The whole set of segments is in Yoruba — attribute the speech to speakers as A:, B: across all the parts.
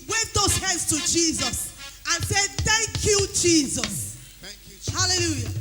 A: Wave those hands to Jesus and say, thank you, Jesus.
B: Thank you, Jesus.
A: Hallelujah.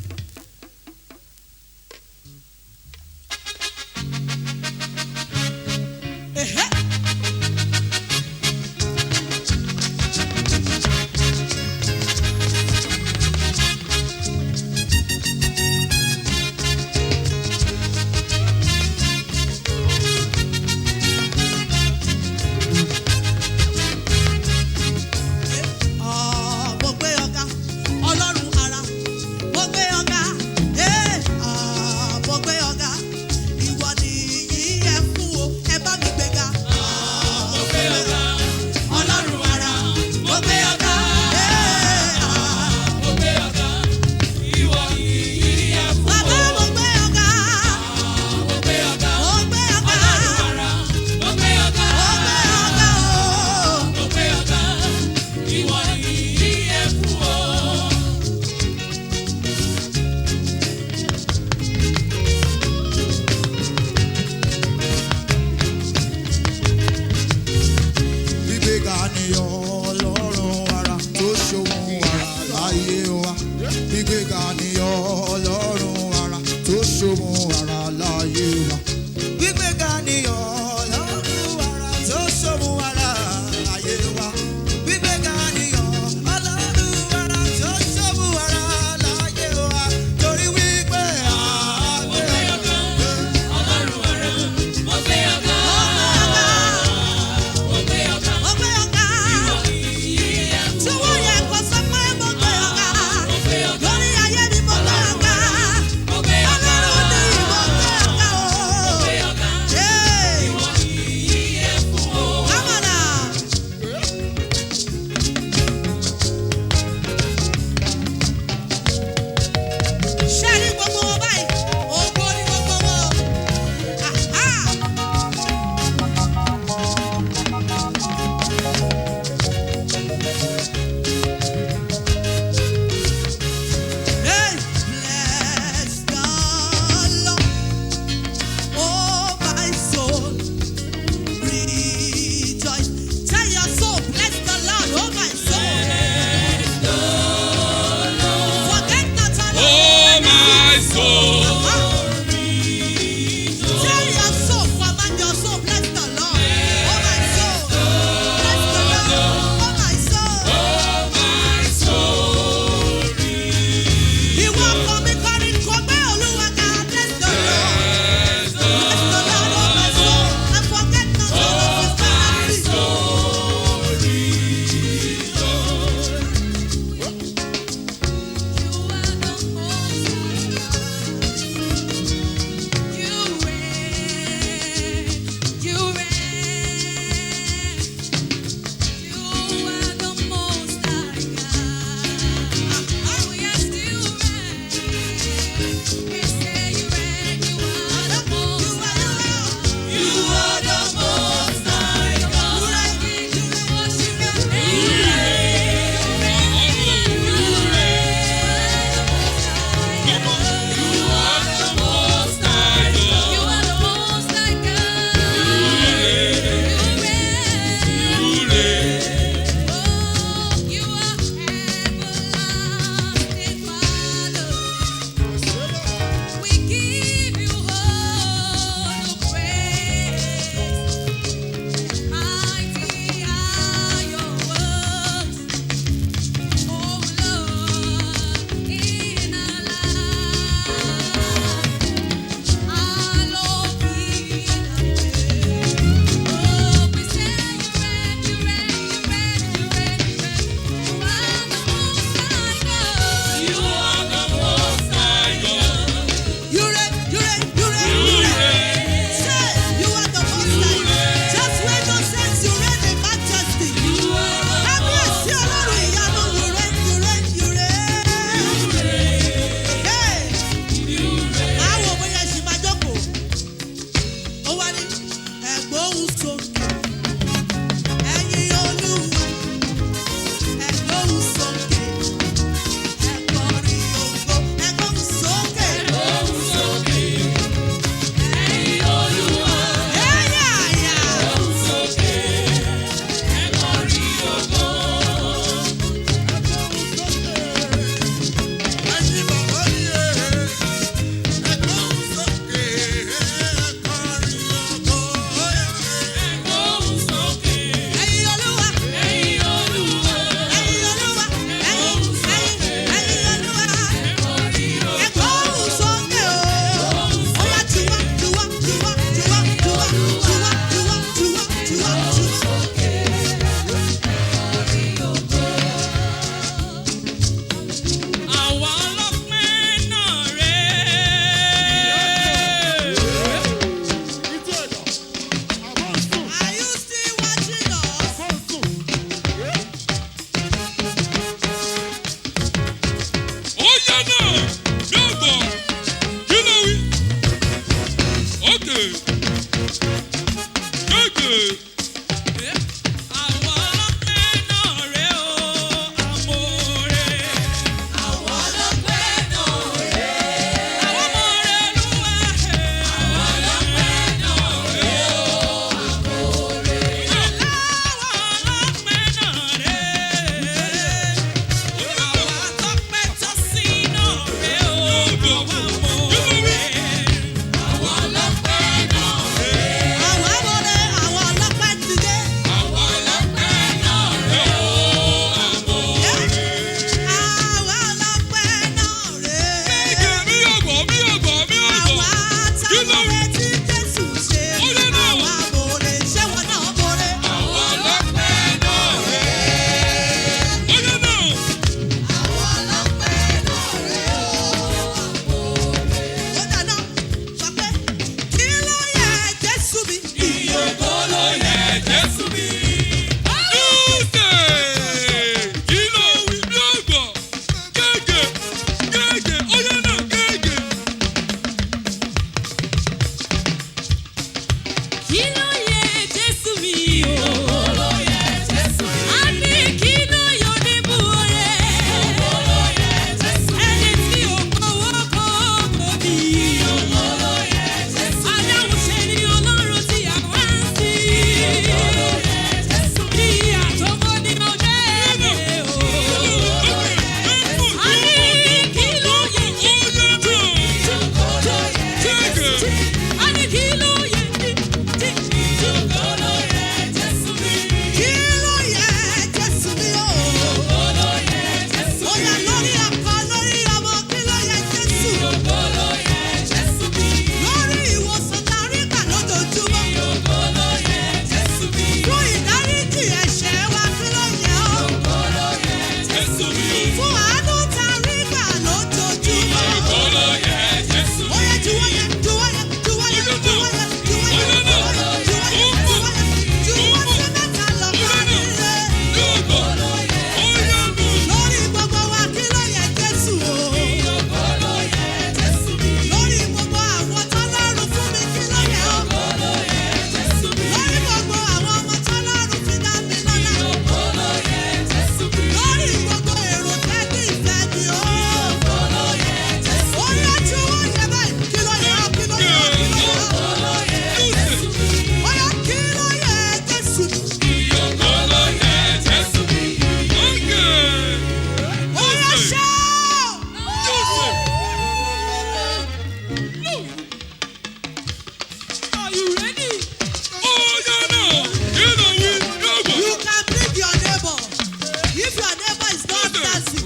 A: fantasy.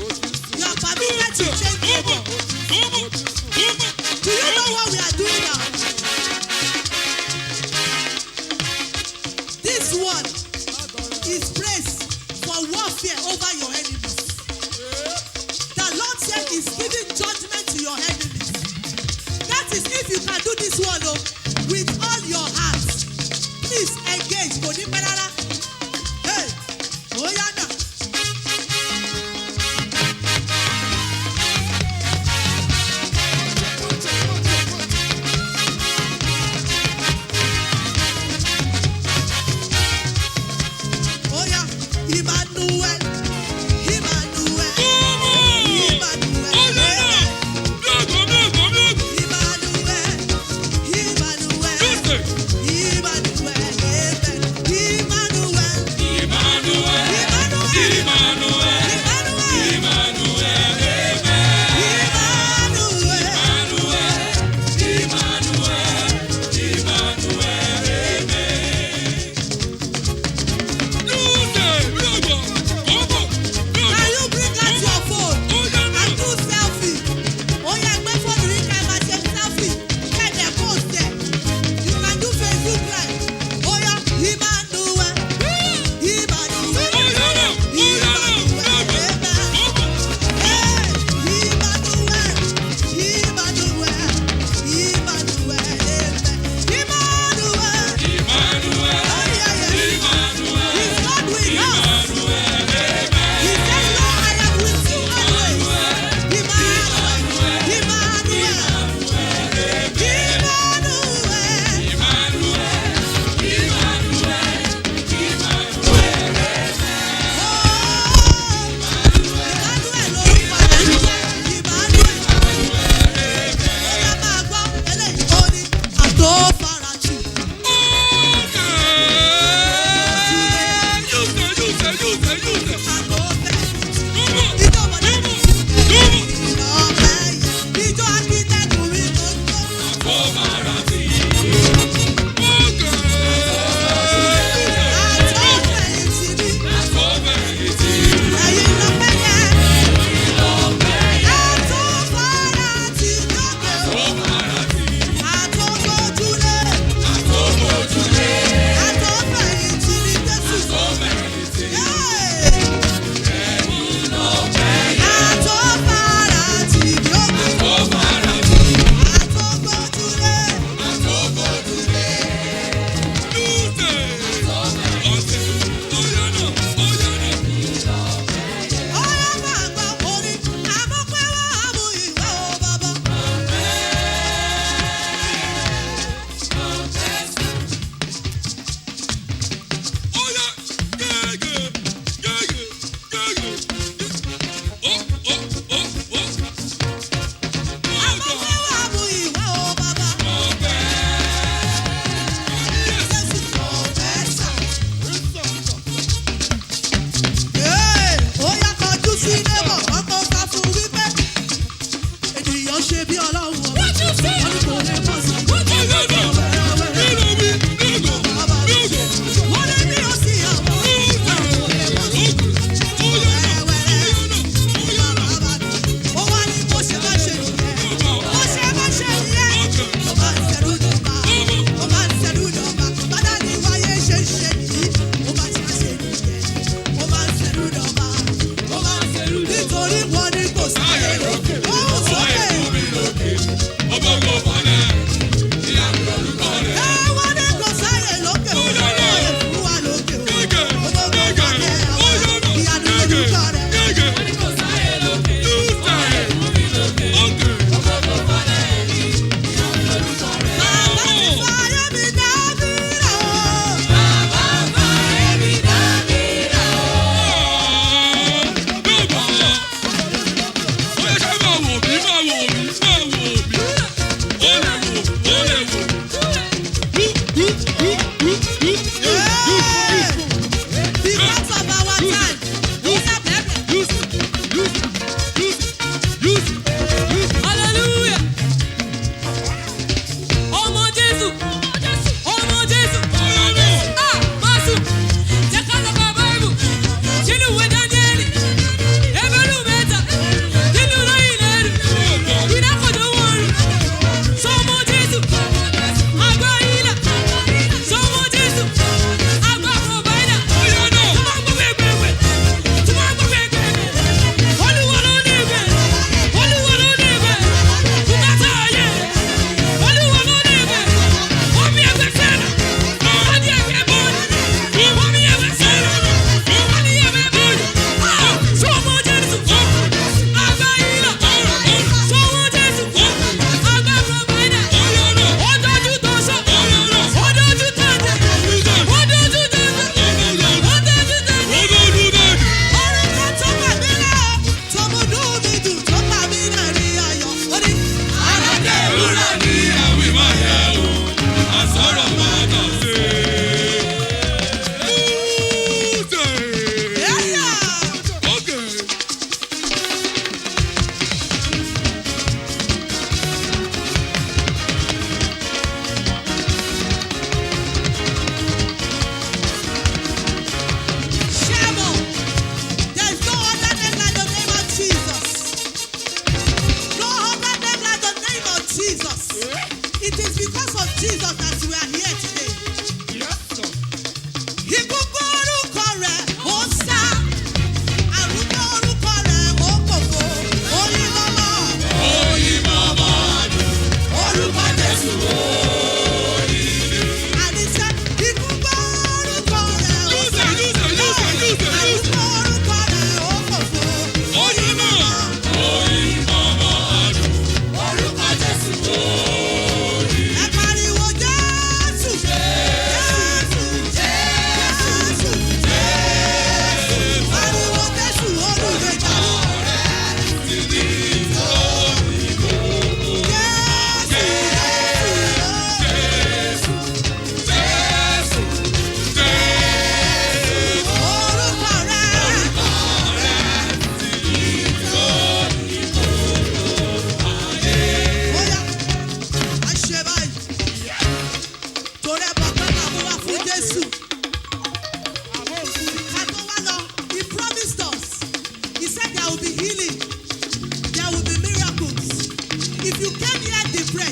A: You are permitted to change neighbor. Do you know what we are doing now? This one is praise for warfare over your enemies. The Lord said he's giving judgment to your enemies. That is if you can do this one with all your heart. Please engage. Hey, Oyana.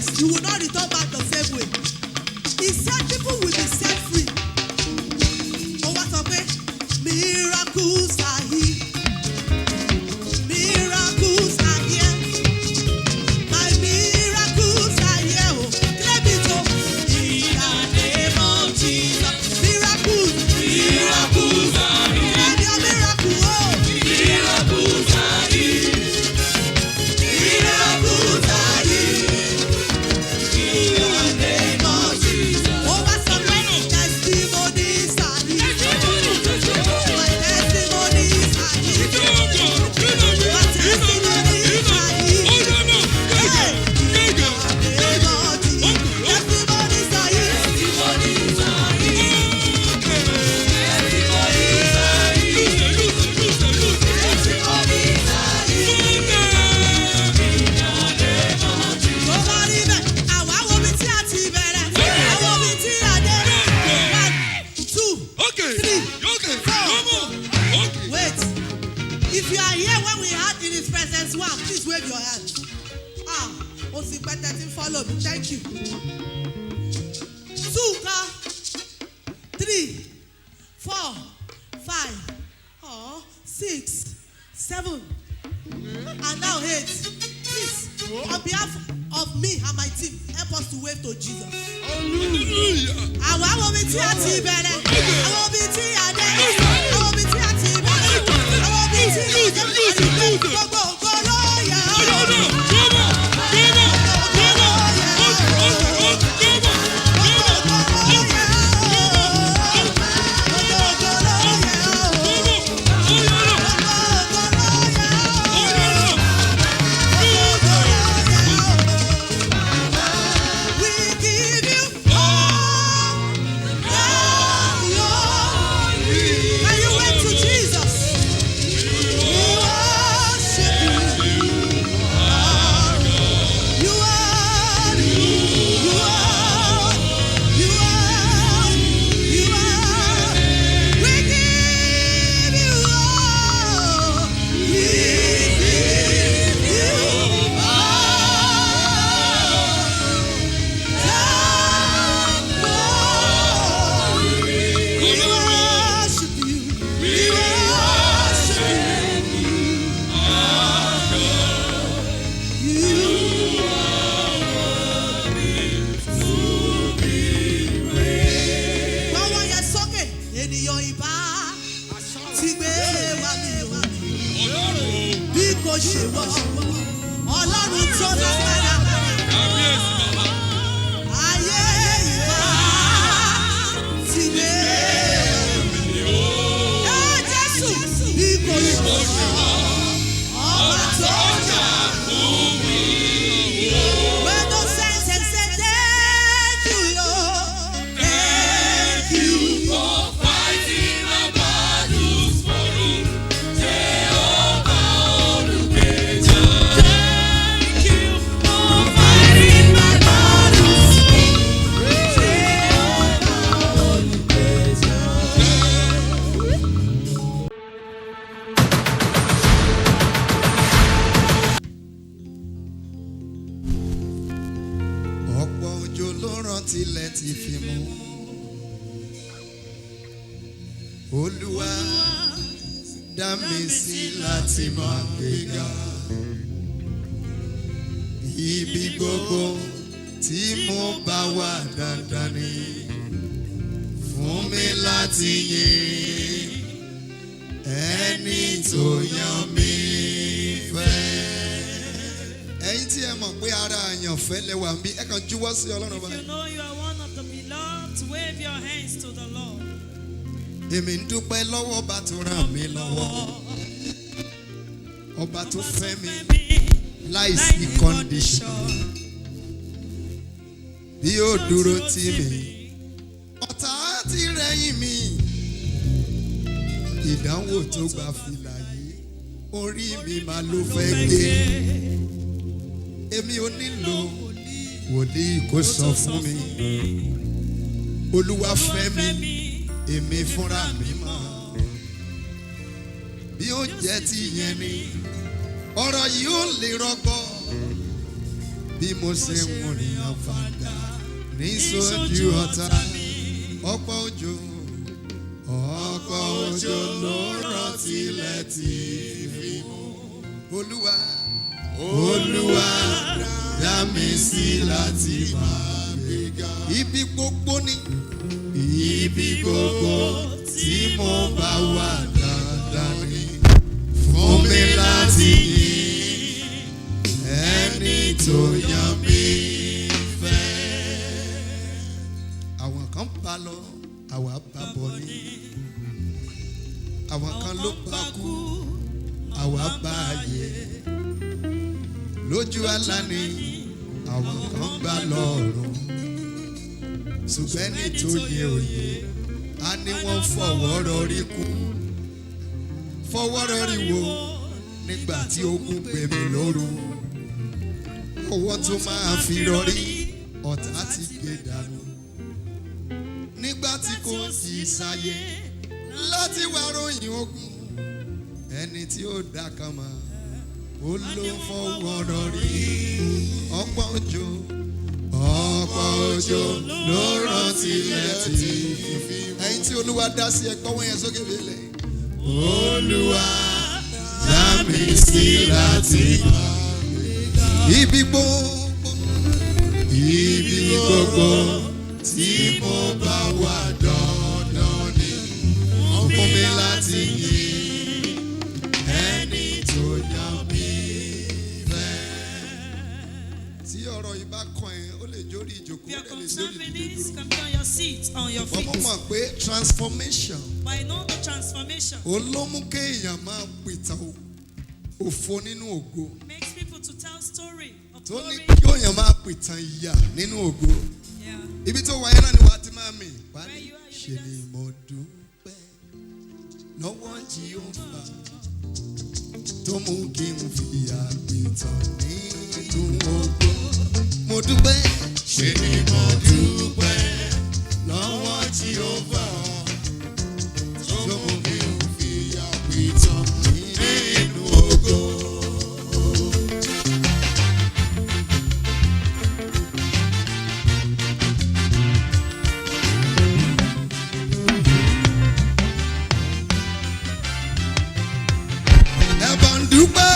A: Christ, you will not return back the same way. He said people will be set free. Oh, what's up, eh? Miracles are here. Miracles are here. My miracles are here. Oh, claim it, oh. In the name of Jesus. Miracles. Miracles are here. Claim your miracle, oh. Miracles are here. Miracles are here. In the name of Jesus. Oh, what's up, eh? Testimonies are here. My testimonies are here. My testimonies are here. Hey, in the name of Jesus. Testimonies are here. Testimonies are here. Testimonies are here. Testimonies are here. Tó bá rí bẹ́ẹ̀, àwa wo bí tí a ti bẹ̀rẹ̀, àwa wo bí tí a dé. 1, 2, 3, 4. Wait. If you are here when we had in his presence, one, please wave your hand. O sì pẹ́ tẹ́tí follow me. Thank you. 2, 3, 4, 5, 6, 7, and now 8. Please, on behalf of me and my team, help us to wave to Jesus. Àwa wo bí tí a ti bẹ̀rẹ̀, àwa wo bí tí a dé, àwa wo bí tí a ti bẹ̀rẹ̀, àwa wo bí tí a dé. Gbogbo ògo ló yẹ ọ́. Gbogbo ògo ló yẹ ọ́. We give you all the glory. Can you wave to Jesus? We worship you. You are, you are, you are, you are. We give you all. We give you all the glory. We worship you. We worship you. You Báwo yẹ sókè, ènìyàn ìbá ti gbé wa mi o. Bí kò ṣe wọ, Ọlọ́run tó lágbára. Ayé ìbá ti gbé wa mi o. Jésù, bí kò ṣe wọ, ọba tó jà fún mi. When those saints have said thank you, Lord, thank you for fighting my battles for me. Jehovah Olùgbèjà. Thank you for fighting my battles for me. Jehovah Olùgbèjà.
B: Ọ̀pọ̀ òjò ló rán tilẹ̀ ti fi mú. Olúwa dá mi sí láti máa gbéga. Ibi gbogbo tí mo bá wà dandan ni fún mi láti yìn ẹni tó yàn mí fẹ́. Ẹ̀yin tí ẹ mọ̀ pé ara àyànfẹ́ lẹ wà ń bí ẹ kàn juwọ́ sí Ọlọ́run
C: If you
B: báyìí.
C: know you are one of the beloved, wave your hands to the Lord.
B: Èmi ń dúpẹ́ lọ́wọ́ ọba tó ràn mí lọ́wọ́. Ọba tó fẹ́ mi láìsí condition. Bí ó dúró tì mí. Ọ̀tá ti rẹ̀yìn mi. Ìdánwò tó gba fìlà yìí. Orí mi máa ló fẹ́ gbé. Èmi ò nílò wòlíì kó sọ fún mi. Olúwa fẹ́ mi. Èmi fúnra mi mọ̀. Bí ó jẹ́ ti yẹn ni. Ọ̀rọ̀ yìí ó lè rọgbọ. bí mo ṣe ń rìnyàn fàdà ní sójú ọ̀tá. Ọ̀pọ̀ òjò ló rọ̀ tilẹ̀ tí fi mú. Olúwa dá mi sí láti máa gbéga. Ibi gbogbo ni tí mo bá wà dandan ni fún mi láti yìn ẹni tó yàn mí fẹ́. Àwọn kan bá lọ, àwa bá bọ̀ ni. Àwọn kan ló bá kú, àwa bá yè. Lójú àlá ni àwọn kan gbà lọ́rùn. Ṣùgbọ́n ẹni tó yẹ òye, a ní wọ́n fọwọ́ rọrí kú. Fọwọ́ rọrí wo nígbà tí ogun pè mí lóru. Owó tó máa fi rọrí, ọ̀tá ti gbé dànù. Nígbà tí kò sí sáyé láti wá ròyìn ogun, ẹni tí ó dá kan mọ́ ó ló fọwọ́ rọrí. Ọ̀pọ̀ òjò ló rọ̀ tilẹ̀ tí fi mú. Ẹ̀yin tí Olúwa dá sí ẹ̀kọ́ wọ́n yẹn sókè bílẹ̀. Olúwa dá mi sí láti máa gbéga. Ibi gbogbo tí mo bá wà dandan ni fún mi láti yìn ẹni tó yàn mí fẹ́. Tí ọ̀rọ̀ yìí bá kàn ẹ́, ó lè jórí ìjókòó, ó lè jórí ìdílé
C: Come on your seat, on your feet.
B: Ọmọ mọ̀ pé transformation.
C: But I know the transformation
B: Olómú kéèyàn máa pìtàn òfo nínú ògo.
C: makes people to tell story of
B: Tó ní
C: glory.
B: kí òyàn máa pìtàn ìyà nínú ògo.
C: Yeah.
B: Ibi tó wáyé náà ni wàá ti máa mì. Wàá ní ṣe ni mo dúpẹ́ lọ́wọ́ Jèhófà tó mú kí n fi àpìtàn nínú ògo. Mo dúpẹ́. Ṣe ni mo dúpẹ́ lọ́wọ́ Jèhófà tó mú kí n fi àpìtàn nínú ògo. Ẹ̀bà ń dúpẹ́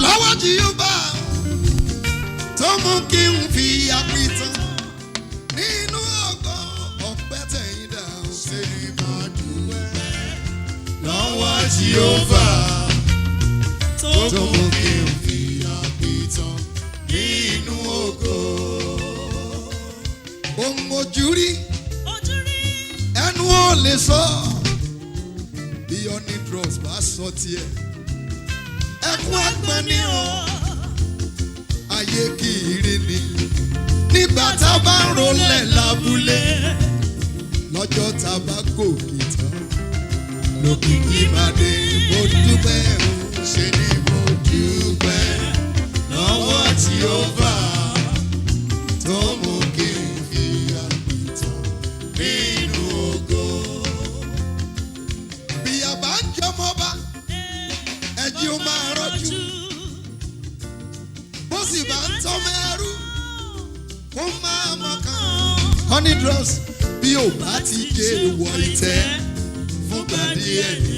B: lọ́wọ́ Jèhófà tó mú kí n fi àpìtàn nínú ògo. Ọpẹ́ tẹ̀yìn dà ó. Ṣé ni mo dúpẹ́ lọ́wọ́ Jèhófà tó mú kí n fi àpìtàn nínú ògo. Ohun ojú rí ẹnu ò lè sọ. Bí honey drops bá sọ tiẹ̀, ẹkún àgbọn ni o. Ayé kì í rí ni nígbà tá a bá ń rolẹ̀ lábúlé. Lọ́jọ́ tá a bá gòkè tán lókìkí máa dé. Mo dúpẹ́ o. Ṣé ni mo dúpẹ́ lọ́wọ́ Jèhófà tó mú kí n fi àpìtàn nínú ògo. Bí a bá ń jọmọ bá, ẹjí ó máa rọ́jú. Bó sì bá ń tọ́mọ ẹrú, ó máa mọ̀kàn. Honey drops bí ò bá ti gé wọ ìtẹ́ fúngbà díẹ̀ ni.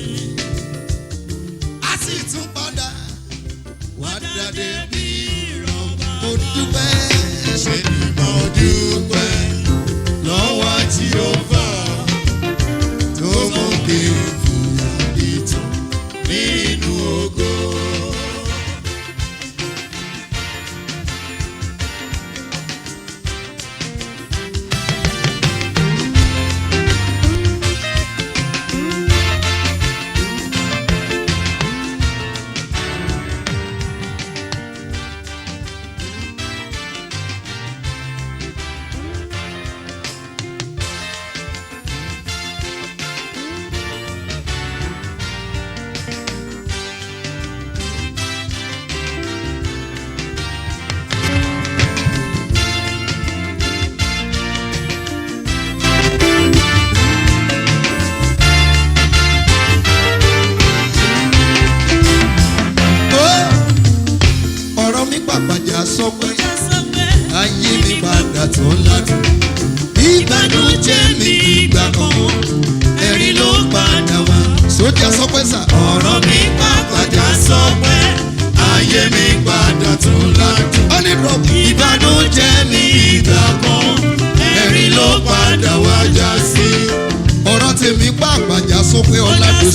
B: A sì tún padà wá dáadé bí ìrọ̀bà. Mo dúpẹ́. Ṣé ni mo dúpẹ́ lọ́wọ́ Jèhófà tó mú kí n fi àpìtàn nínú ògo.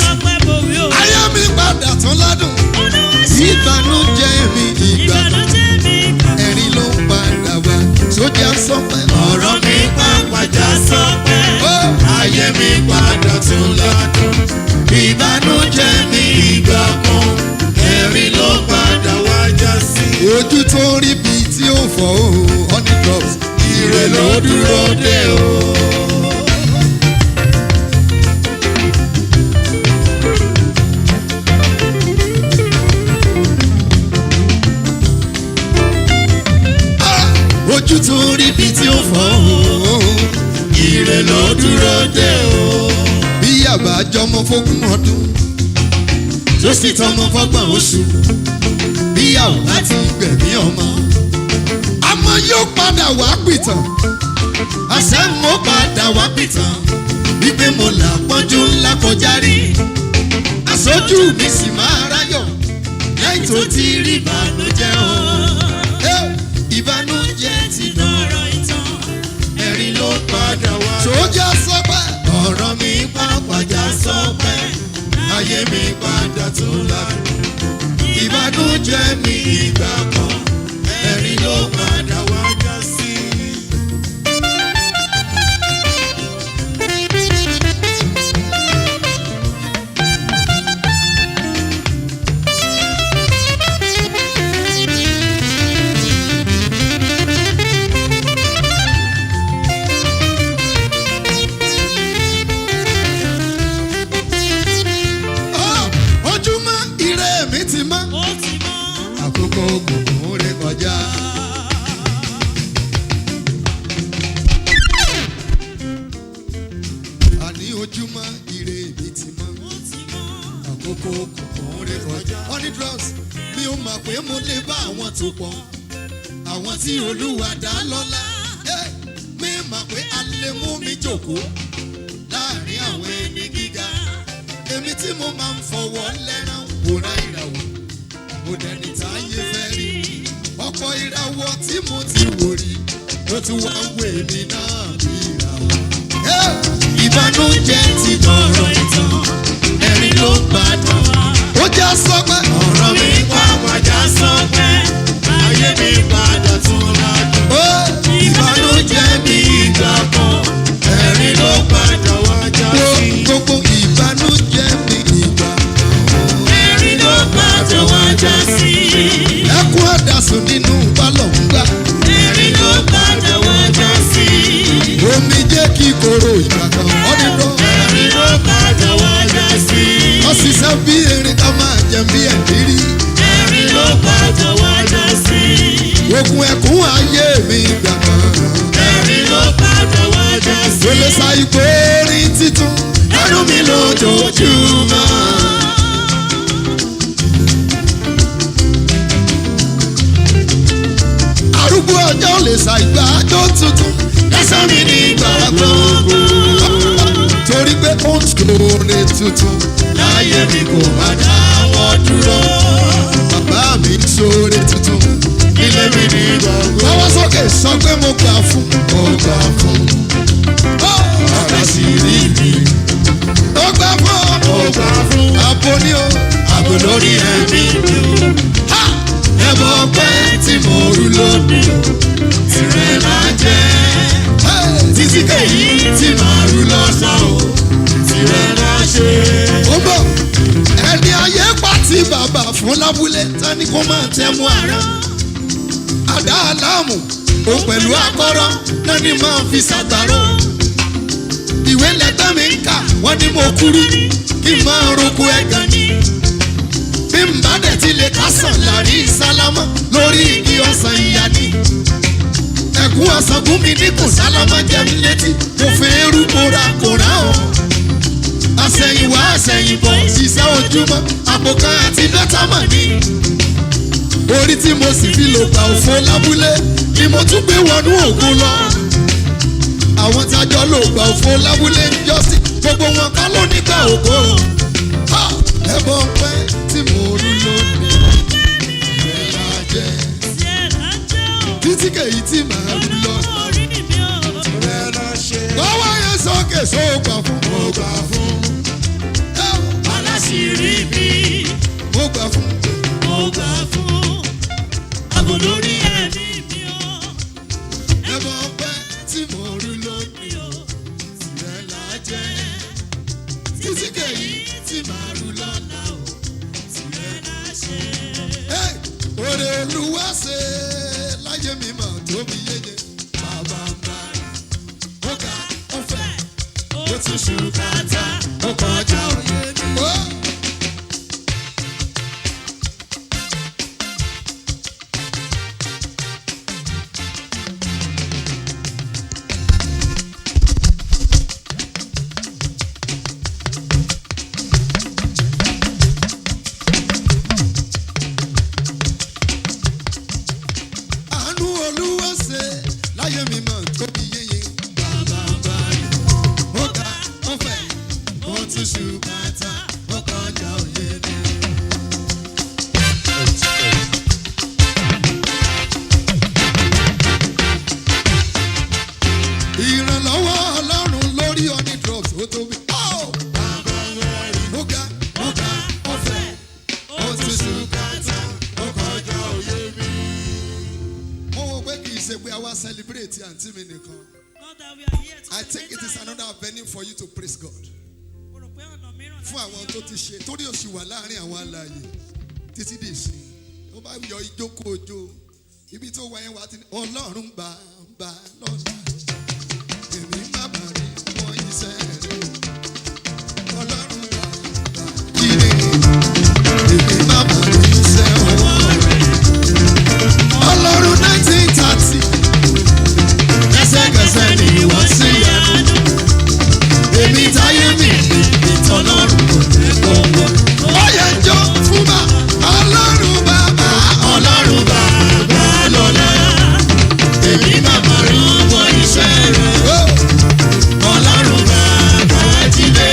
C: sọ pé mo wí o.
B: ayé mi padà tún ládùn.
C: Olúwa ṣe
B: ìbànújẹ́ mi ìgbà kan.
C: ìbànújẹ́ mi ìgbà.
B: ẹ̀rín ló ń padà wá. sójà sọ pé
D: ọ̀rọ̀ mi pàpàjà sọ pé ayé mi padà tún ládùn. Ìbànújẹ́ mi ìgbà kan, ẹ̀rín ló padà wá já sí.
B: ojú tó ń rí bíi tí ó fọ́ o honey drops.
D: Ire ló dúró dé o.
B: ojú tó ń rí bíi tí ó fọ́ o.
D: Ire ló dúró dé o.
B: bí àbájọmọ fógún ọdún tó sì tọmọ fọ́gbọ̀n oṣù. bí àwọn láti gbẹ̀mí ọmọ. ọmọ yóò padà wá pìtàn. àṣẹ mo padà wá pìtàn. wípé mo là pọ́njú ńlá kọjá rí. aṣojú mi sì máa ráyọ̀. lẹ́yìn tó ti rí ìbànújẹ́ o. ìbànújẹ́ ti
C: Lọ́rọ̀ ìtàn.
D: Ẹ̀rín ló padà wá.
B: sójà sọ́pẹ́.
D: Ọ̀rọ̀ mi pàpàjà sọ pé ayé mi padà tún ládùn. Ìbànújẹ́ mi ìgbà kan, ẹ̀rín ló padà wá já sí.
B: ojúmọ́ ire mi ti mọ́.
C: Ó ti mọ́.
B: àkókò ògùnkùn ré kọjá. àní ojúmọ́ ire mi ti mọ́.
C: Ó ti mọ́.
B: àkókò ògùnkùn ré kọjá. honey drops mi ò mọ̀ pé mo lè bá àwọn tó pọ̀. àwọn tí olúwa dá lọ́lá. mi mọ̀ pé a lè mú mi jókòó láàrin àwọn ẹni gíga. èmi tí mo máa ń fọwọ́ lẹ́rán wòran ìràwọ̀. mo dẹni táyé fẹ́ rí. ọ̀pọ̀ ìràwọ̀ tí mo ti wò rí ló tún wá ń wé mi náà bí ìràwọ̀. ìbànújẹ́ ti
C: Lọ́rọ̀ ìtàn.
D: Ẹ̀rín ló padà wá.
B: ó já sọ́pẹ́.
D: Ọ̀rọ̀ mi pàpàjà sọ pé ayé mi padà tún ládùn. Ìbànújẹ́ mi ìgbà kan, ẹ̀rín ló padà wá já sí.
B: gbogbo ìbànújẹ́ mi ìgbà.
D: Ẹ̀rín ló padà wá já sí.
B: ẹkún àdàsùn nínú pálọ̀ ń gbà.
D: Ẹ̀rín ló padà wá já sí.
B: omi jẹ́ kí koro ìgbà kan. honey drops.
D: Ẹ̀rín ló padà wá já sí.
B: wọ́n ṣiṣẹ́ bí erin ká máa jẹ bí ẹ̀dírí.
D: Ẹ̀rín ló padà wá já sí.
B: ogun ẹkún ayé mi ìgbà kan.
D: Ẹ̀rín ló padà wá já sí.
B: Wele sa ìpè orin títún.
D: Ẹnu mi lójoojúmọ́.
B: arúgbó ọjọ́ lè sa ìgbà àjọ tuntun.
D: Lẹ́sàn mi nígbà gbogbo.
B: torí pé ó ń sòrè tuntun.
D: Láyé mi kò má dáwọ́ dúró.
B: bàbá mi ń sòrè tuntun.
D: Ilé mi ní gbogbo.
B: lọ́wọ́ sókè sọ pé mo gbà fún.
D: Mo gbà fún. Bàbá sì rí mi.
B: ó gbà fún.
D: Mo gbà fún.
B: àbò ni o.
D: Àbò lórí ẹ̀mí mi o.
B: Ha!
D: Ẹbọ pẹ́ tí mo rú lónìí o. Tìrẹ máa jẹ́.
B: Hey!
D: Títí kèyí tí màá rú lọ́sàn o. Tìrẹ máa ṣe.
B: ó bọ̀ ẹni ayé pàtí bàbá fún lábúlé tani kó máa tẹmu ara. àdá aláàmù ó pẹ̀lú akọ́rọ́ náà ni máa fi ṣàgbàrò. ìwé lẹ́gbẹ́ mi ń kà wọ́n ní mo kúrú kí n máa roko ẹ̀gàn ni. bí n bá dẹ̀ ti lè kásán láàrin sálámà lórí igi ọ̀sán ìyá ni. ẹ̀gún ọ̀sán gún mi ní kò sálámà jẹ́ mi létí mo fẹ́ rú kóra kóra o. àṣẹ̀yìnwá àṣẹ̀yìnbọ̀ ṣiṣẹ́ ojúmọ́ àpòká àti dọ́tàmà ni. orí tí mo sì fi lò gbà òfo lábúlé ni mo tún gbé wọnú ògùn lọ. àwọn tí a jọ lò gbà òfo lábúlé ń jọ́sí gbogbo wọn kọ́ ló nígbà ògo. ẹbọ pẹ́ tí mo rú lónìí ẹ̀ máa jẹ́ títí kèyí tí màá rú lọ.
D: Tìrẹ máa ṣe.
B: lọ́wọ́ yẹn sókè sóògbà fún.
D: Mo gbà fún.
B: mi nìkan.
C: Not that we are here to
B: I think it is
C: celebrate
B: another avenue for you to praise God.
C: Mo rò pé ọ̀nà mìíràn
B: Fún àwọn tó ti ṣe torí o sì wà láàrin àwọn alààyè títí dì sí. Tó bá yọ ìjókòó ojo ibi tó wà yẹn wà ti ní Ọlọ́run bá lọ́la. Èmi má bà rí wọ́n iṣẹ́ rẹ̀. Ọlọ́run bá jíde. Èmi má bà rí iṣẹ́ ọwọ́ rẹ̀. Ọlọ́run 1930. Ẹsẹ̀kẹsẹ̀ ni wọ́n ṣe yanu. Èmi táyé mi ìtọ́lọ́run kò jẹ́ kọ́wọ́. Ó yẹ jọ fún ma Ọlọ́run bàbá. Ọlọ́run bàbá lọ́la. Èmi bàbá rán wọ iṣẹ́ rẹ̀. Ọlọ́run bàbá jíde.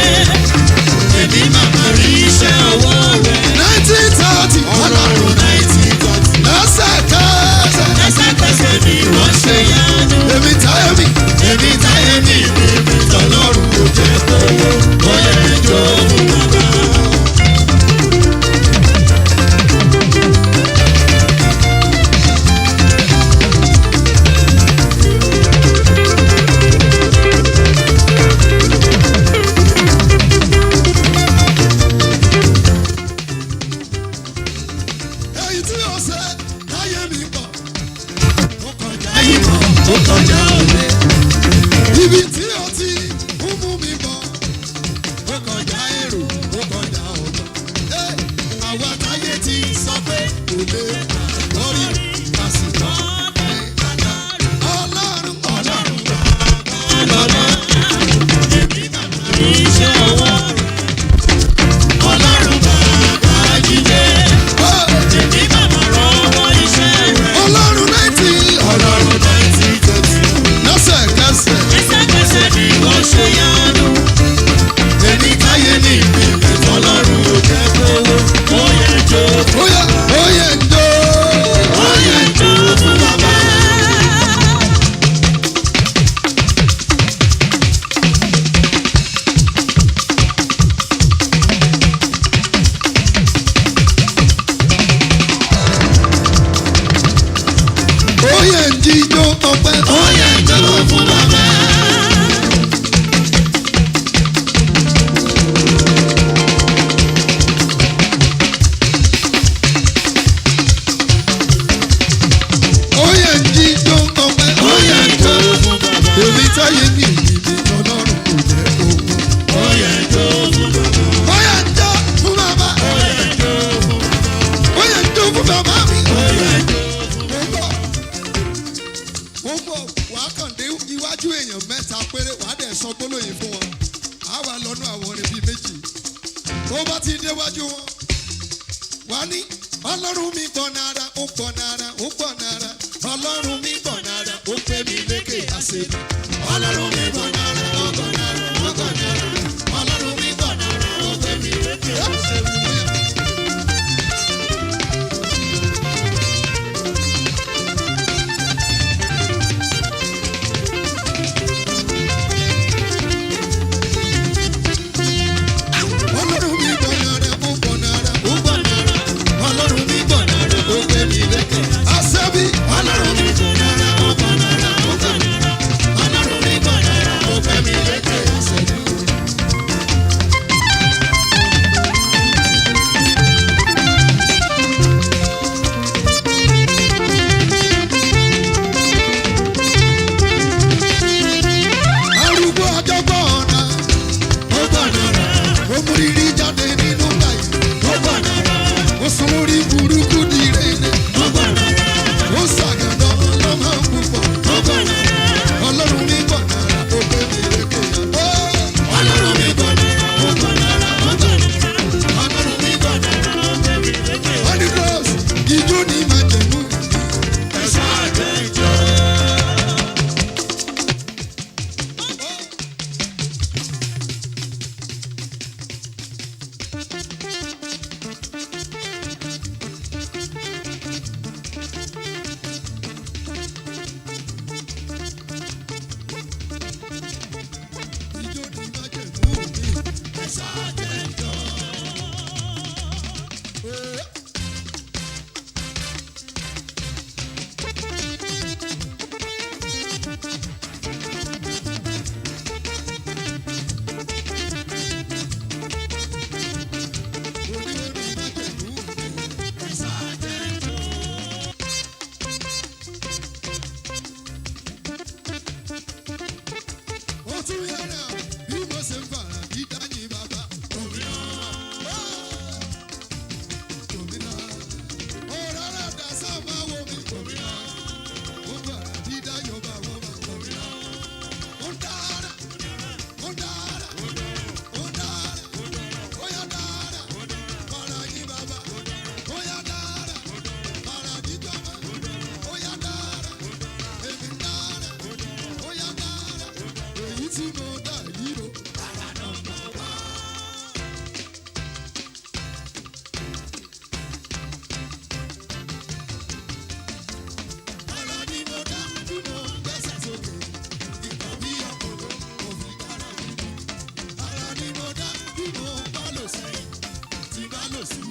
B: Èmi bàbá rí iṣẹ́ ọwọ́ rẹ̀. 1930. Ọlọ́run 1930. Lẹ́sẹ̀kẹsẹ̀ ni wọ́n ṣe yanu. Èmi táyé mi ìtọ́lọ́run kò jẹ́ kọ́wọ́. Ó yẹ jọ fún bàbá. Èyí tí ó ṣe táyé mi bọ̀, ó kọjá ìmọ̀, ó kọjá òye. Ibi tí ó ti ń mú mi bọ̀, ó kọjá èrò, ó kọjá ọ̀gbọ́n. Àwa táyé ti sọ pé kò lè lórí àsìkò. Ọlọ́run bàbá lọ́la. Èmi bàbá rí iṣẹ́ ọwọ́ rẹ̀. Ọlọ́run bàbá jíde. Èmi bàbá rọ́wọ́ iṣẹ́ rẹ̀. Ọlọ́run 1930. Lẹ́sẹ̀kẹsẹ̀ ni wọ́n ṣe yanu. Èmi táyé ní ìpínlẹ̀ Ọlọ́run ò jẹ́ kówó. Ó yẹ jó. Ó yẹ jó. Ó yẹ jó fún bàbá. Ó yẹ jíjó ọpẹ́. Ó yẹ jó fún bàbá. Ó yẹ jíjó ọpẹ́. Ó yẹ jó fún bàbá. Èmi táyé mi Ọlọ́run kò jẹ́ owó. Ó yẹ jó fún bàbá. Ó yẹ jó fún bàbá. Ó yẹ jó fún bàbá. Ó yẹ jó fún bàbá mi. Ó yẹ jó fún bàbá. Mo bọ̀ wá kàn dé iwájú èèyàn mẹ́ta péré wàá dẹ̀ sọ gbólóyìn fún wọn. Á wà lọ́nà àwọn orin bíi méjì. Tó bá ti déwájú wọn, wà ní Ọlọ́run mi gbọ́ nára, ó gbọ́ nára, ó gbọ́ nára. Ọlọ́run mi gbọ́ nára, ó pè mí lékè àṣírí. Ọlọ́run mi gbọ́ nára, ó gbọ́ nára, ó gbọ́ nára. Ọlọ́run mi gbọ́ nára, ó pè mí lékè àṣírí. Ọlọ́run mi gbọ́ nára, ó gbọ́ nára, ó gbọ́ nára. Ọlọ́run mi gbọ́ nára, ó pè mí lékè àṣírí. Ọlọ́run mi gbọ́ nára, ó gbọ́ nára, ó gbọ́ nára. Ọlọ́run mi gbọ́ nára, ó pè mí lékè àṣírí.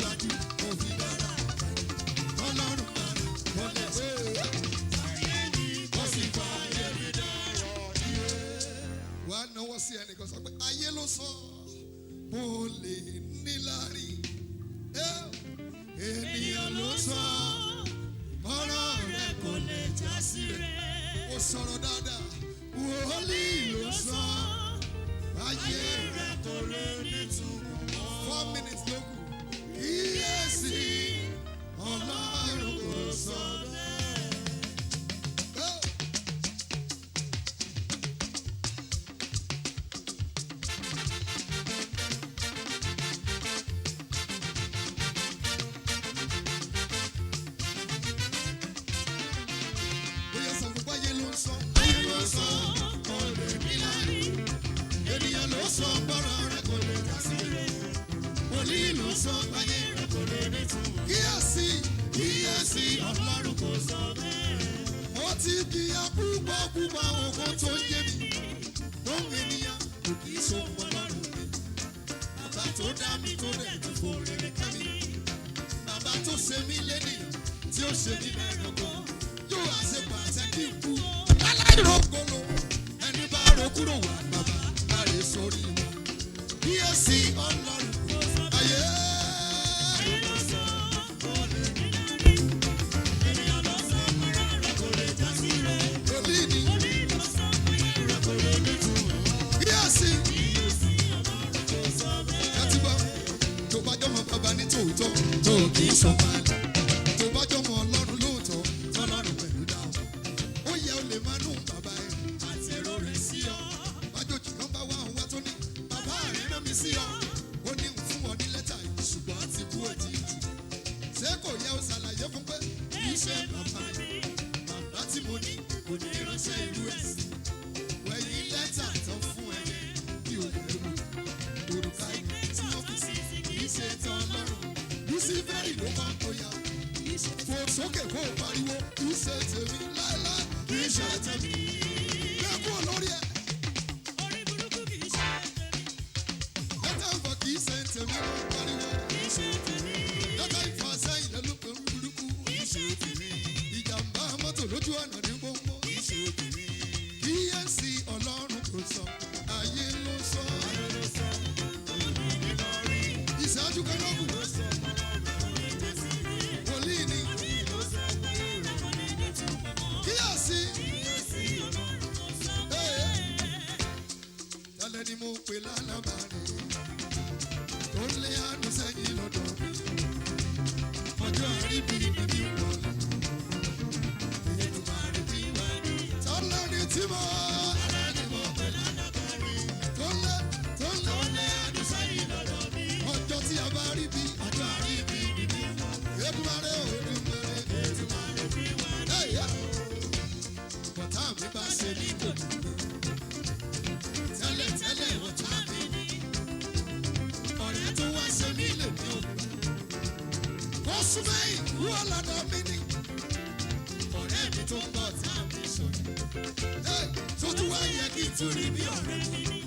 B: dájú mo fi dára ọlọ́run dára mo lè ṣe mo sì fa ayé mi dára. Wàá náwó sí ẹnìkan sọ pé ayé ló sọ mo lè níláárí ènìyàn ló sọ ọ̀rọ̀ rẹ̀ kò lè já sí rẹ̀. Ó sọ̀rọ̀ dáadáa wòlíì ló sọ ayé rẹ̀ kò lè nítumọ̀. 4 minutes ló kù. Kíyèsí ọlọ́run kò sọ bẹ́ẹ̀. Bóyá sọ fún báyé ló ń sọ. Ayé ló ń sọ kò lè níláárí. Ènìyàn ló sọ gbọ́rọ̀ rẹ̀ kò lè já sí rẹ̀. Wòlíì ló sọ ayé rẹ̀ kò lè nítumọ̀. Kíyèsí ọlọ́run kò sọ bẹ́ẹ̀. Mo ti jìyà púpọ̀ ogun tó yé mi. Ohun ènìyàn kò kì í so ọlọ́run mi. Bàbá tó dá mi tó dẹ̀ tó fò rere ká mi. Bàbá tó ṣe mí lénìyàn tí ó ṣe mí lẹ́rọ̀kọ́. Yóò wá ṣe pàṣẹ kí n kú. Aláìrògbòlò ẹni bá ro kúrò wá bàbá láre sórí wọn. Kíyèsí ọlọ́run kò sọ ayé. Ayé ló sọ kò lè níláárí. Ènìyàn ló sọ ọ̀rọ̀ rẹ̀ kò lè já sí rẹ̀. Wòlíì ló sọ ayé rẹ̀ kò lè nítumọ̀. Kíyèsí ọlọ́run kò sọ bẹ́ẹ̀. Ẹ ti gbọ́, tó bá jọmọ bàbá ní tòótọ́ tó kì í sọ pálí. Tó bá jọmọ ọlọ́run lóòótọ́ tọ́lọ́run pẹ̀lú dáhùn. Ó yẹ o lè máa nù bàbá ẹ̀ àti èrò rẹ̀ sí ọ. Májòjì kan bá wá òun wá tó ní bàbá rẹ̀ rán mi sí ọ. Ó ní ń fún ọ ní lẹ́tà yìí ṣùgbọ́n ti kú òjì jù. Ṣé kò yẹ o ṣàlàyé fún pé kì í ṣe bàbá mi? Bàbá tí mo ní kò ní ránṣẹ́ irú ẹ̀ sí. Wẹ̀yìn lẹ́tà tó fún ẹ yẹn bí o lè rú. Òrùka ìgbẹ́ tí wọ́n fi sí kì í ṣe tán lọ́rùn. Lúsífẹ́rì ló máa ń kóyà. Fò sókè kó o pariwo kì í ṣe tèmi láéláé kì í ṣe tèmi. Bẹ́ẹ̀ kú olórí ẹ̀.
C: Orí burúkú kì í ṣe tèmi.
B: Lẹ́tà ìfọ̀ kì í ṣe tèmi ló ń pariwo.
C: Kì í ṣe tèmi.
B: Lẹ́tà ìfọ̀ sẹ́yìn lẹ́nu pé ń burúkú.
C: Kì í ṣe tèmi.
B: Ìjàmbá mọ́tò lójú ọ̀nà ní gbogbo.
C: Kì í ṣe tèmi.
B: Kíyèsí ọlọ́run kò sọ ayé ló sọ.
C: Ayé ló sọ kò lè níláárí.
B: Ìṣáájú kan náà kù.
C: Ló sọ ọ̀rọ̀ rẹ̀ kò lè já sí rẹ̀.
B: Wòlíì ni.
C: Wòlíì ló sọ ayé rẹ̀ kò lè nítumọ̀.
B: Kíyèsí.
C: Kíyèsí ọlọ́run kò sọ bẹ́ẹ̀.
B: Tẹ́lẹ̀ ni mo pè lálábàárẹ̀ tó ń lé àánú sẹ́yìn lọ́dọ̀ mi. Ọjọ́ àríbí ni mi wọlé.
C: Ètùmàrè bí wà ní.
B: Tọ́lá ni tí mo.
C: Tẹ́lẹ̀ ni mo pè lálábàárẹ̀.
B: Tó ń lé.
C: Tó lé àánú sẹ́yìn lọ́dọ̀ mi.
B: Ọjọ́ tí a bá rí bí.
C: Ọjọ́ àríbí ni mi wọlé.
B: Èdùmàrè o Èdùmàrè.
C: Ètùmàrè bí wà ní.
B: Ẹ̀yà. Bọ̀tá mi bá ṣe ní kò dúró. Tẹ́lẹ̀ ọ̀tá mi ní. Ọ̀rẹ́ tó wá ṣe mí lè ní o. Ó súnmọ́ ìlú ọ̀làdọ̀ mi ní. Ọ̀rẹ́ mi tó ń bọ̀ tá mi sọ̀rọ̀. Tó tún wá yẹ kí n tún rí bí ọ̀rẹ́ mi ní.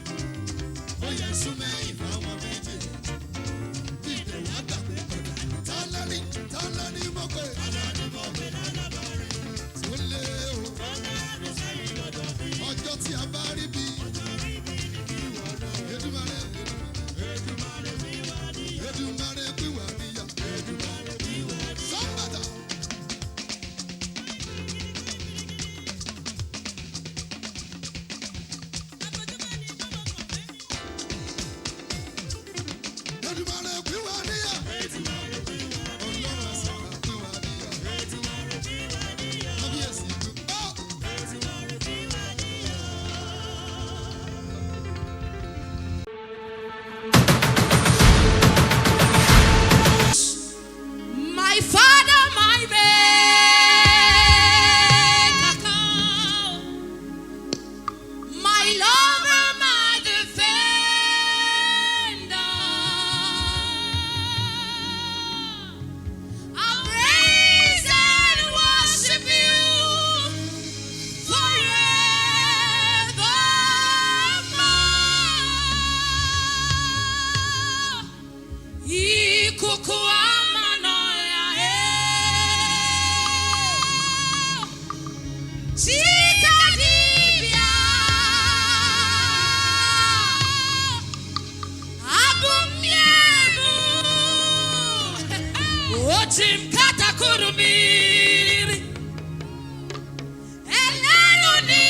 B: Ó yẹ súnmọ́ ìlú ọmọ méjì. Bí ìdẹ̀wà gbàgbé kọ̀dà. Tálẹ́ ní mo pè.
C: Tẹ́lẹ̀ ni mo pè lálábàárẹ̀.
B: Tó lé o.
C: Tó lé àánú sẹ́yìn lọ́dọ̀ mi.
B: Ọjọ́ tí a bá rí bí.
C: Ọjọ́ àríbí ni mi wọlé.
B: Èdùmàrè.
C: Ètùmàrè bí wà ní.
B: Èdùmàrè pín wà níyà.
C: Ètùmàrè bí wà ní.
B: Sọ́mbàtà. Èdùmàrè pín wà níyà.
C: Ètùmàrè bí wà ní.
B: Ọlọ́run àṣàkà pín wà níyà.
C: Ètùmàrè bí wà ní.
B: Kábíyèsí pín.
C: Ètùmàrè bí wà ní.
A: My Father, my Maker, my lover, my defender, I praise and worship you forevermore. Ikuku
C: Chimkata kurumiri. Eleruni.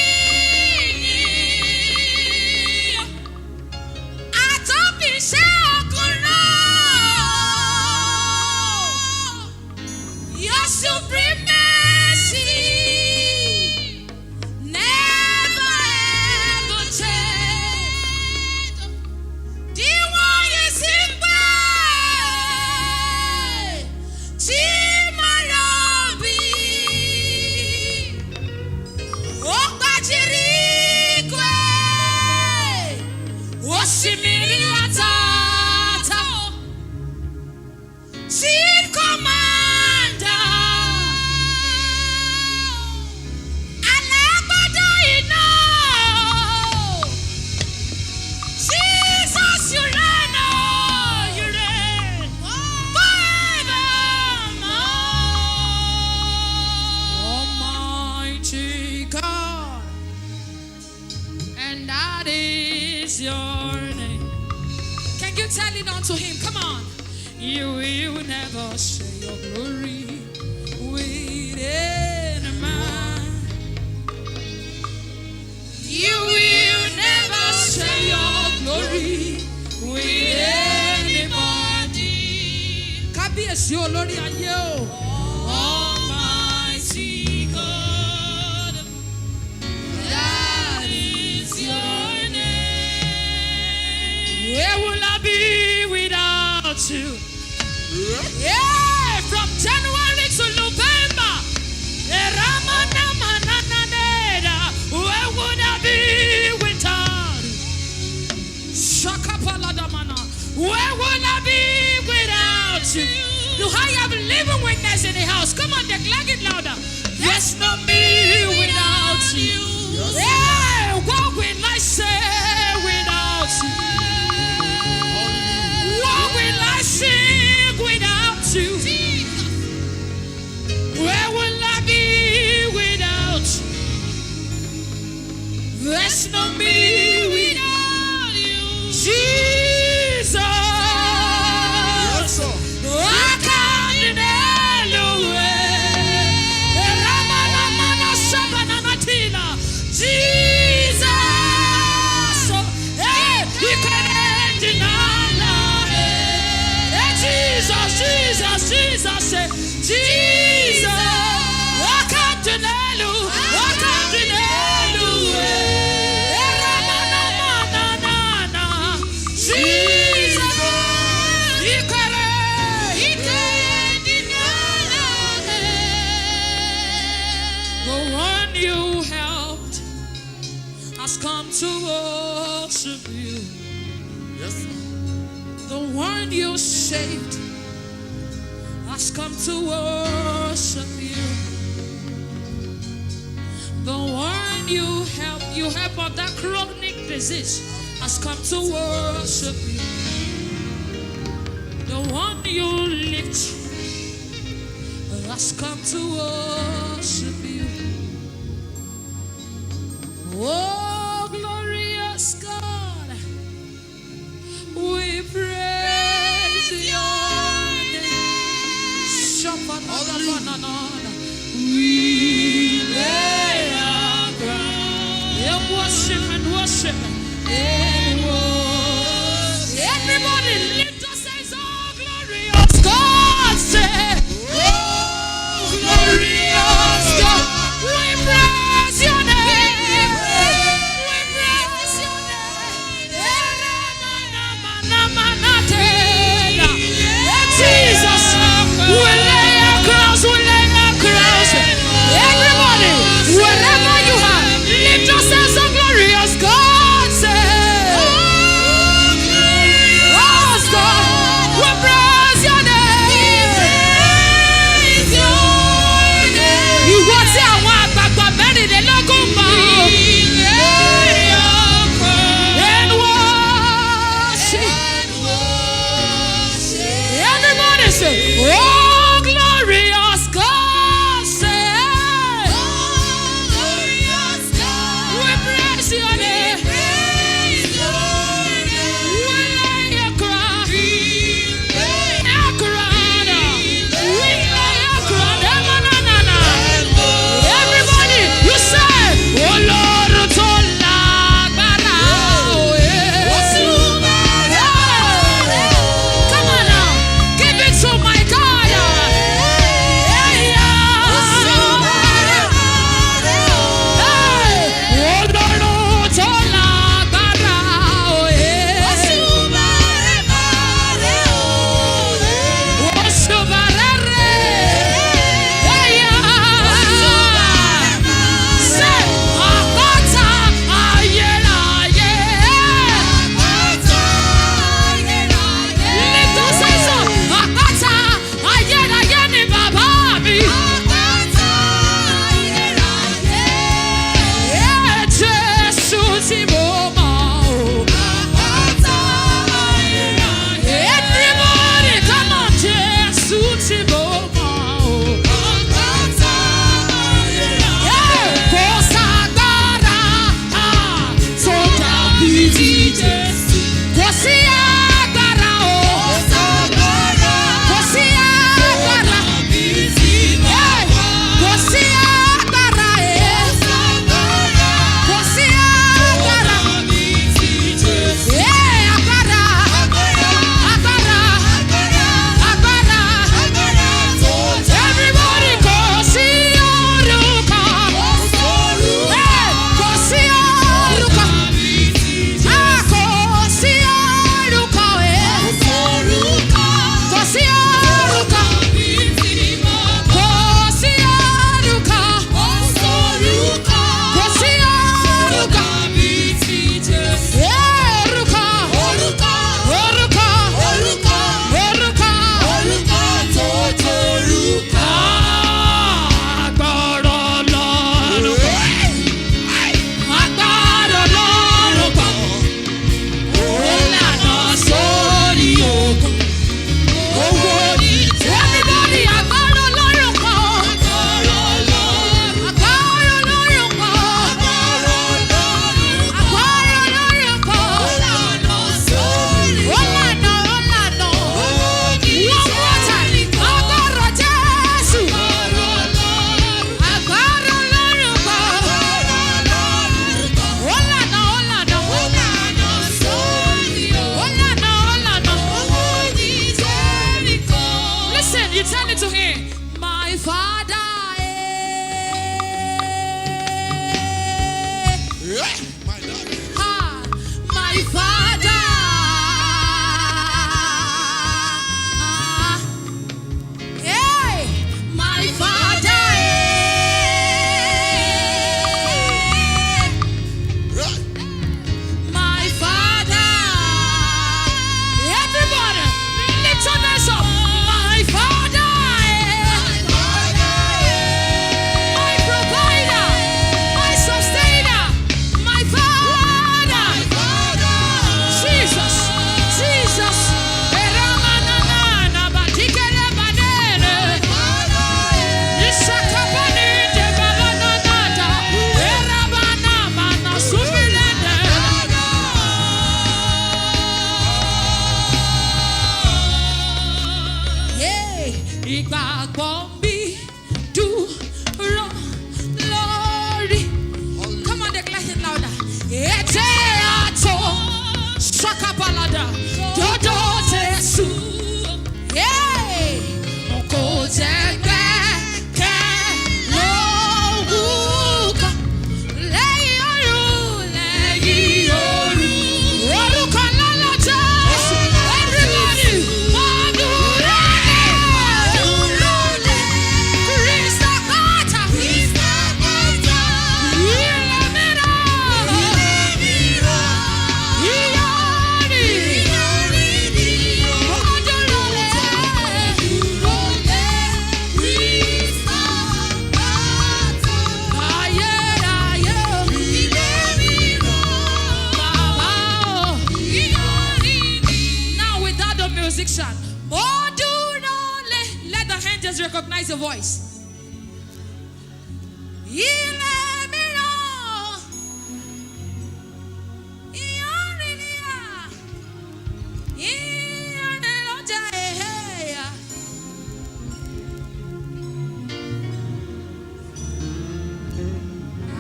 C: Atopishe okuro. Your supreme mercy never ever change. The one you sing by, Chimarabi, Okbajirikwe, Oshimiri Atata, Chief Commander, Alagbada iná. Jesus, you reign, oh, you reign forevermore. Almighty God, and that is your name. Can you tell it unto him? Come on. You will never share your glory with any man. You will never share your glory with anybody. Kábíyèsí olórí ayé o. Almighty God, that is your name. Where will I be without you? Yeah, from January to November. Where would I be without you? Shakapaladamana. Where would I be without you? Do I have living witness in the house? Come on, declare it louder. There's no me without you. Yeah, what will I say without you? What will I sing without you? Where will I be without you? There's no me without you. Jesus. Jesus, welcome to Nelu, welcome to Nelu. Jesus, the one you helped has come to worship you.
B: Yes.
C: The one you saved has come to worship you. The one you help of that chronic disease has come to worship you. The one you lift has come to worship you. Oh, glorious God, we praise your name. We lay our crown and worship and worship and worship. Everybody lift us and say, oh, glorious God, say, oh, glorious God, we praise your name. We praise your name. Jesus, we lay our crowns, we lay our crowns. Everybody, wherever you are, lift yourselves, oh glorious God, say, you tell it to him. My Father. My Father. Hey, my Father. My Father. Everybody, lift your voice up. My Father. My provider. My sustainer. My Father. Jesus. Jesus. Eramanana batikele banele. Isakapani de balananata. Erabana mana subilende. Yeah, ìgbàgbọ́ mi dúró lórí. Come on, declare it louder. Ètè àtò sọ́kàbàlàdà dodo Jésù. Yeah, kò jẹ́ gbẹ́kẹ̀ lórúkọ. Lẹ́yìn òru, lẹ́yìn òru. Orúkọ ńlá ló Jésù. Everybody, wọ́n dúró lé. Krista Kata. Ilé mìíràn. Ìyọ́nì. Wọ́n dúró lé. Ayérayé. Bàbá o. Now without the musician. Mo dúró lé. Let the angels recognize your voice. Ilé mìíràn. Ìyọ́nì ni à. Ìyọ́nì ló jẹ́ ẹ̀hẹ́yà.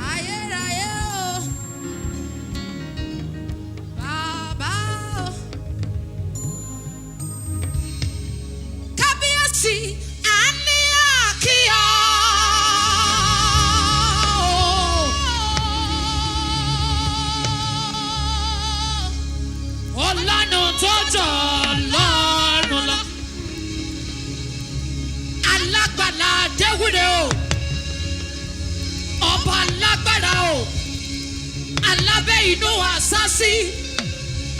C: Ayérayé o. Bàbá o. Kábíyèsí àní àkíyà o. Ọlọ́run tó jọ lọ́run lọ. Alágbàlá Déwúdé o. Ọba alágbára o. Alábẹ́ inú àsásí.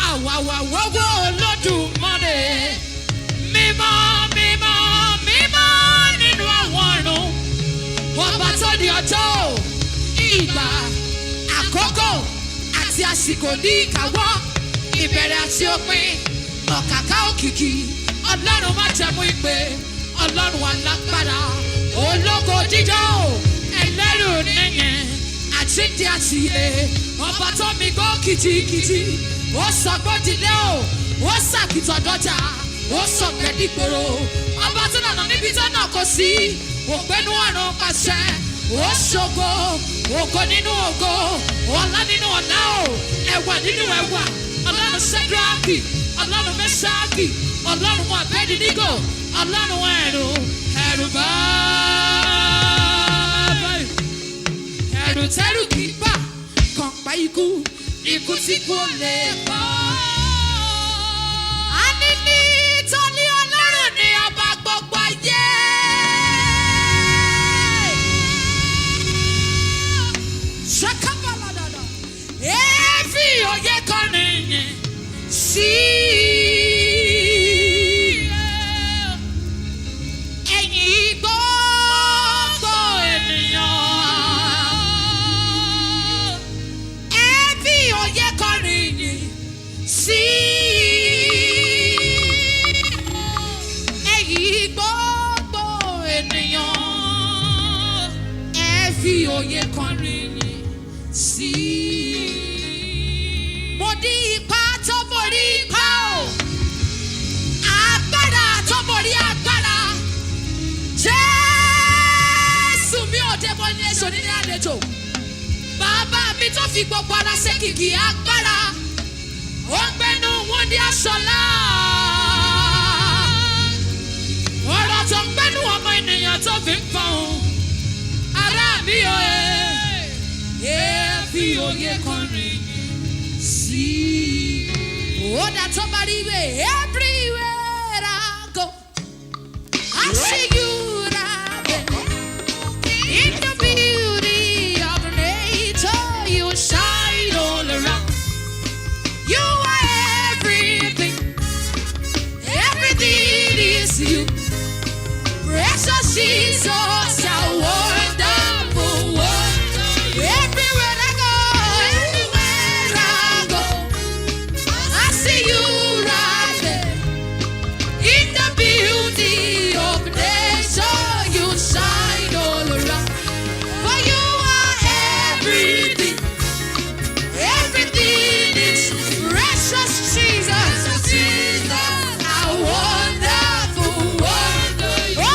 C: Àwàwà wọ́wọ́ Olódùmarè. Mímọ́, mímọ́, mímọ́ nínú àwọn ọ̀run. Ọba tó ní ọjọ́ o, ìgbà, àkókò àti àsìkò ní ìkáwọ́. Ìbẹ̀rẹ̀ àti òpin, ọ̀kàkà òkìkí. Ọlọ́run má jẹ̀mú ìpè. Ọlọ́run alágbára. Ológo dídán o, ẹlẹ́rù níyẹn. Àjíǹde àtìyè. Ọba tó mi gbó kìjìkìjì. Ó sọ gbódìlé o, ó sàkìtàn dọ́jà. Ó sọ gbẹ̀dìgbòrò. Ọba tó nànà níbi tó nà kò sí. Ògbénú ọ̀run pàṣẹ. Ó ṣògo. Ògo nínú ògo. Ọlá nínú ọ̀la o. Ẹ̀wà nínú ẹ̀wà. Ọlọ́run Ṣẹ́dúrákì. Ọlọ́run Mẹ́ṣákì. Ọlọ́run Abẹ́dínígò. Ọlọ́run ẹ̀rù bàbá. Ẹ̀rù tẹ́rù kì í bà. Kàn pa ikú. Ikú tí kò lè pa. A ní tọ́lí Ọlọ́run ní ọba gbogbo ayé. Ṣàkàbàlàdàdà. Èéfì òye kọrin yẹn sí. Ẹ̀yin gbogbo ènìyàn. Èéfì òye kọrin yẹn sí. Ẹ̀yin gbogbo ènìyàn. Èéfì òye kọrin yẹn sí. Mo di ipá tó borí ipá o. Agbára tó borí agbára. Jésù mi ò dé bọ́ ní èso nílé àlejò. Bàbá mi tó fi gbogbo ara ṣe kìkì agbára. Ó ń gbẹ́nu wọn ní aṣọlá. Ọ̀rọ̀ tó ń fi ń fọhùn. Ará mi ò fi òye kọrin sí i. Ó dà tó bá rí bẹ́ẹ̀, everywhere I go, I see you right there. In the beauty of nature, you shine all around. You are everything, everything is you. Precious Jesus, how wonderful, wonderful. Everywhere I go, I see you right there. In the beauty of nature, you shine all around. For you are everything, everything is precious Jesus. How wonderful, wonderful.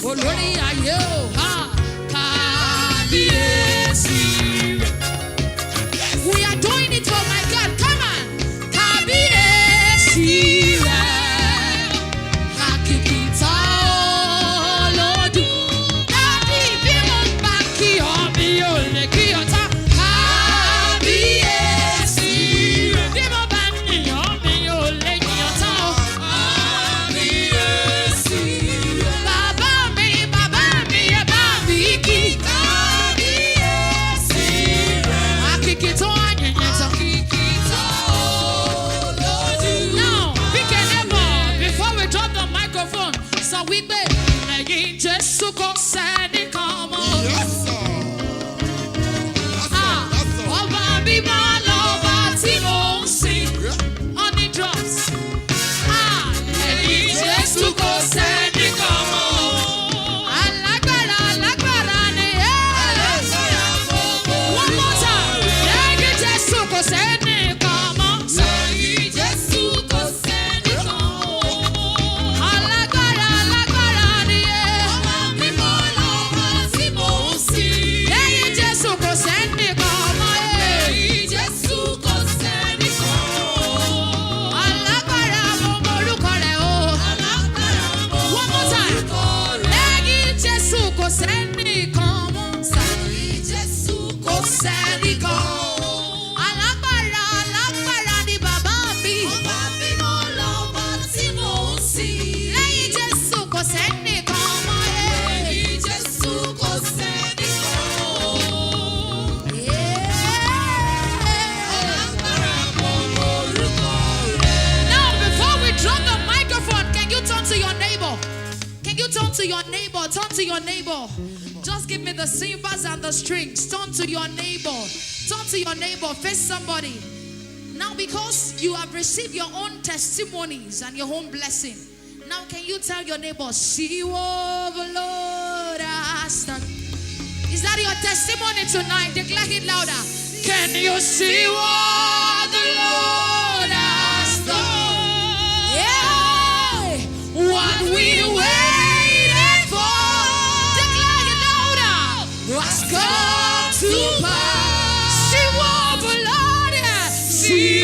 C: Olórí ayé ò ha kábíyèsí rẹ̀. We are doing it for my God. Come on. Kábíyèsí rẹ̀. Àkìkìtà Olódùn. Dábì bí mo bá kí ọ, mi ò lè kí ọ tán. Kábíyèsí rẹ̀. Bí mo bá yìnyàn, mi ò lè yìnyàn tán. Kábíyèsí rẹ̀. Bàbá mi, ẹ bá mi kí. Kábíyèsí rẹ̀. Àkìkìtà àyẹ̀yẹ̀ tán. Now, pick a neighbor before we drop the microphone. So we pay. Lẹ́yìn Jésù kò sẹ́nìkan mọ́.
B: Yes, sir. That's all. That's all.
C: Ọba bímọ lọ́ba tí mò ń sìn. Honey drops. Lẹ́yìn Jésù kò sẹ́nìkan mọ́. Alágbára, alágbára ni One more time. Lẹ́yìn Jésù kò sẹ́nìkan mọ́. Lẹ́yìn Jésù kò sẹ́nìkan mọ́. Alágbára, alágbára ni Ọba bímọ lọ́ba tí mò ń sìn. Lẹ́yìn Jésù kò sẹ́nìkan mọ́. Lẹ́yìn Jésù kò sẹ́nìkan mọ́. Alágbára mo mọ orúkọ rẹ̀ o. Alágbára mo mọ orúkọ rẹ̀. Lẹ́yìn Jésù kò sẹ́nìkan mọ́. Lẹ́yìn Jésù kò sẹ́nìkan. Alágbára, alágbára ni bàbá mi. Ọba bímọ lọ́ba tí mò ń sìn. Lẹ́yìn Jésù kò sẹ́nìkan mọ́. Lẹ́yìn Jésù kò sẹ́nìkan mọ́. Alágbára mo mọ orúkọ rẹ̀. Now, before we drop the microphone, can you turn to your neighbor? Can you turn to your neighbor? Turn to your neighbor. Just give me the cymbals and the strings. Turn to your neighbor. Turn to your neighbor. Face somebody. Now, because you have received your own testimonies and your own blessing, now can you tell your neighbor, see what the Lord has done? Is that your testimony tonight? Declare it louder. Can you see what the Lord has done? Yeah, what we waited for. Declare it louder. Has come to pass. See what the Lord has. See